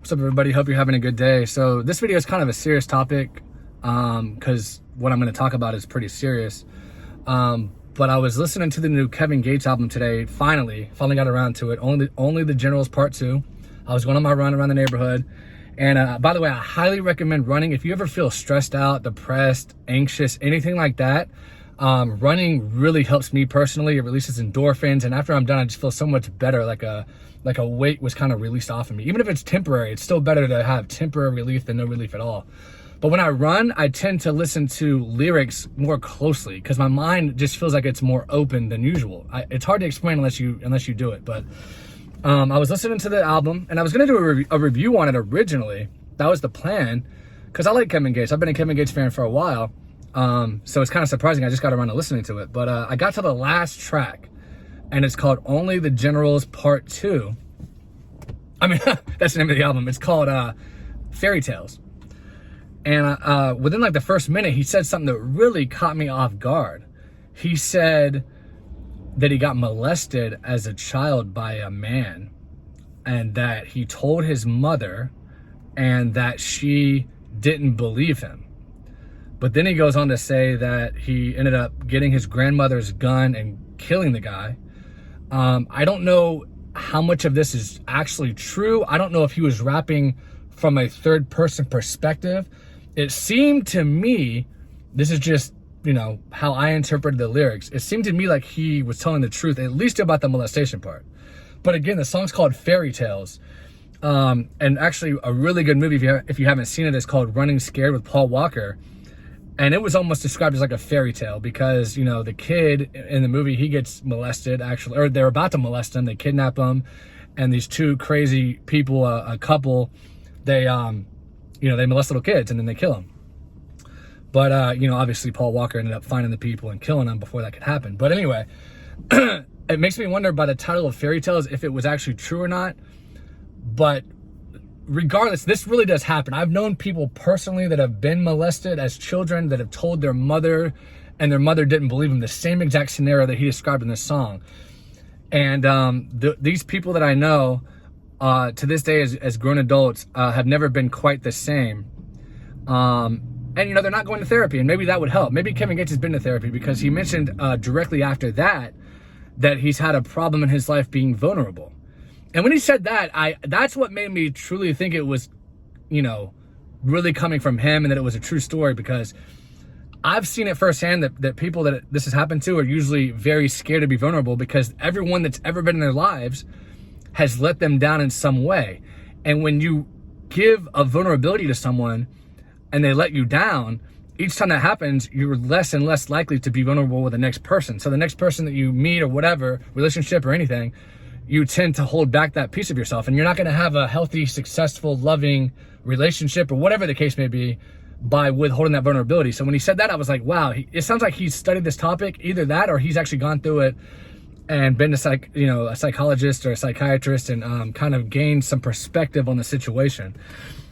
What's up, everybody? Hope you're having a good day. So this video is kind of a serious topic because what I'm going to talk about is pretty serious. But I was listening to the new Kevin Gates album today. Finally got around to it. Only the Generals Part 2. I was going on my run around the neighborhood. And by the way, I highly recommend running. If you ever feel stressed out, depressed, anxious, anything like that, running really helps me personally. It releases endorphins. And after I'm done, I just feel so much better, like a weight was kind of released off of me. Even if it's temporary, it's still better to have temporary relief than no relief at all. But when I run, I tend to listen to lyrics more closely because my mind just feels like it's more open than usual. It's hard to explain unless you do it. But I was listening to the album and I was going to do a review on it originally. That was the plan because I like Kevin Gates. I've been a Kevin Gates fan for a while. So it's kind of surprising I just got around to listening to it. But I got to the last track. And it's called Only the Generals Part 2. I mean, that's the name of the album. It's called Fairytales. And within like the first minute, he said something that really caught me off guard. He said that he got molested as a child by a man. And that he told his mother and that she didn't believe him. But then he goes on to say that he ended up getting his grandmother's gun and killing the guy. I don't know how much of this is actually true. I don't know if he was rapping from a third person perspective. It seemed to me, this is just, how I interpreted the lyrics. It seemed to me like he was telling the truth, at least about the molestation part. But again, the song's called Fairytales. And actually a really good movie, if you haven't seen it, is called Running Scared with Paul Walker. And it was almost described as like a fairy tale because, the kid in the movie, he gets molested actually, or they're about to molest him. They kidnap him. And these two crazy people, a couple, they molest little kids and then they kill them. But, obviously Paul Walker ended up finding the people and killing them before that could happen. But anyway, it makes me wonder by the title of Fairytales if it was actually true or not. But regardless, this really does happen. I've known people personally that have been molested as children that have told their mother and their mother didn't believe them. The same exact scenario that he described in this song. And these people that I know to this day as grown adults have never been quite the same. And, they're not going to therapy, and maybe that would help. Maybe Kevin Gates has been to therapy because he mentioned directly after that he's had a problem in his life being vulnerable. And when he said that, that's what made me truly think it was, really coming from him and that it was a true story, because I've seen it firsthand that people that this has happened to are usually very scared to be vulnerable because everyone that's ever been in their lives has let them down in some way. And when you give a vulnerability to someone and they let you down, each time that happens, you're less and less likely to be vulnerable with the next person. So the next person that you meet or whatever, relationship or anything, you tend to hold back that piece of yourself, and you're not going to have a healthy, successful, loving relationship or whatever the case may be by withholding that vulnerability. So when he said that, I was like, wow, it sounds like he's studied this topic, either that or he's actually gone through it and been to a psychologist or a psychiatrist and kind of gained some perspective on the situation.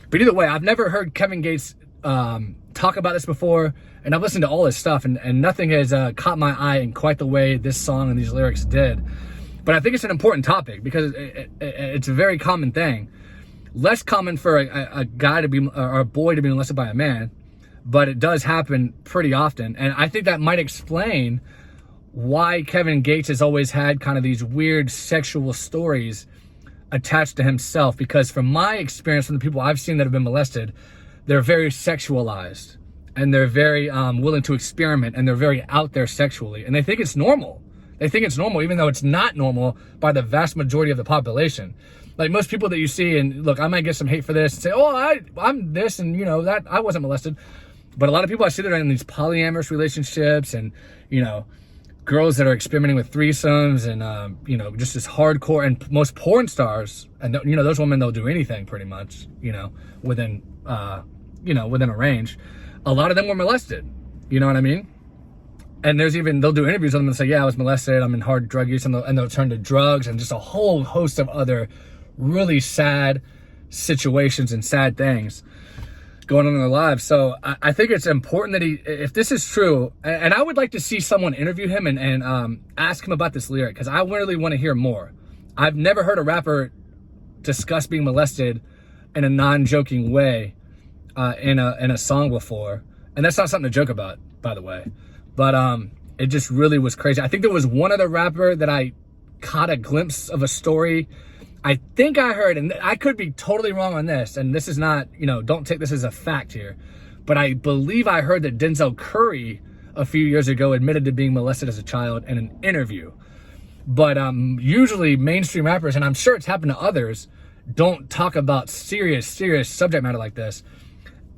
But either way, I've never heard Kevin Gates talk about this before, and I've listened to all his stuff, and nothing has caught my eye in quite the way this song and these lyrics did. But I think it's an important topic because it's a very common thing. Less common for a guy to be, or a boy to be molested by a man, but it does happen pretty often. And I think that might explain why Kevin Gates has always had kind of these weird sexual stories attached to himself. Because from my experience, from the people I've seen that have been molested, they're very sexualized and they're very willing to experiment, and they're very out there sexually, and they think it's normal. They think it's normal, even though it's not normal by the vast majority of the population. Like most people that you see, and look, I might get some hate for this and say, oh, I'm this, and that I wasn't molested. But a lot of people I see that are in these polyamorous relationships, and, girls that are experimenting with threesomes, and, just this hardcore, and most porn stars, and, those women, they'll do anything pretty much, within a range. A lot of them were molested. You know what I mean? And they'll do interviews with them and say, yeah, I was molested, I'm in hard drug use, and they'll turn to drugs and just a whole host of other really sad situations and sad things going on in their lives. So I think it's important that if this is true, and I would like to see someone interview him and ask him about this lyric, because I really want to hear more. I've never heard a rapper discuss being molested in a non-joking way in a song before, and that's not something to joke about, by the way. But it just really was crazy. I think there was one other rapper that I caught a glimpse of a story. I think I heard, and I could be totally wrong on this, and this is not, don't take this as a fact here, but I believe I heard that Denzel Curry a few years ago admitted to being molested as a child in an interview. But usually mainstream rappers, and I'm sure it's happened to others, don't talk about serious subject matter like this.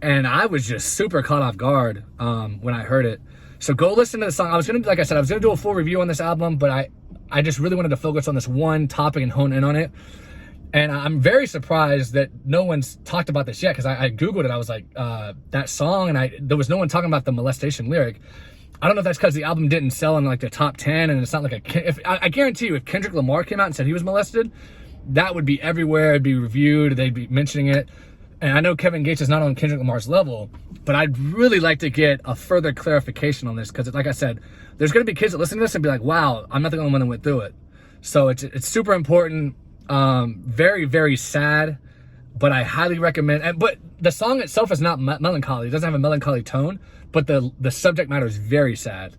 And I was just super caught off guard when I heard it. So go listen to the song. Like I said, I was gonna do a full review on this album, but I just really wanted to focus on this one topic and hone in on it. And I'm very surprised that no one's talked about this yet, because I Googled it. I was like, that song, and there was no one talking about the molestation lyric. I don't know if that's because the album didn't sell in like the top 10, and it's not like I guarantee you, if Kendrick Lamar came out and said he was molested, that would be everywhere. It'd be reviewed. They'd be mentioning it. And I know Kevin Gates is not on Kendrick Lamar's level, but I'd really like to get a further clarification on this, because like I said, there's going to be kids that listen to this and be like, wow, I'm not the only one that went through it. So it's super important. Very, very sad, but I highly recommend. But the song itself is not melancholy. It doesn't have a melancholy tone, but the subject matter is very sad.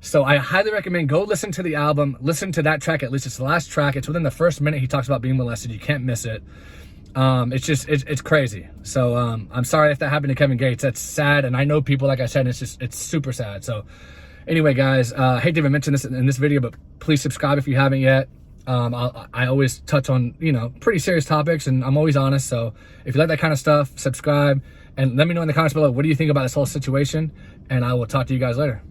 So I highly recommend go listen to the album, listen to that track. At least it's the last track. It's within the first minute he talks about being molested. You can't miss it. It's crazy. So I'm sorry if that happened to Kevin Gates. That's sad, and I know people, like I said, it's super sad. So anyway, guys, I hate to even mention this in this video, but please subscribe if you haven't yet. I always touch on, pretty serious topics, and I'm always honest. So if you like that kind of stuff, subscribe, and let me know in the comments below, what do you think about this whole situation? And I will talk to you guys later.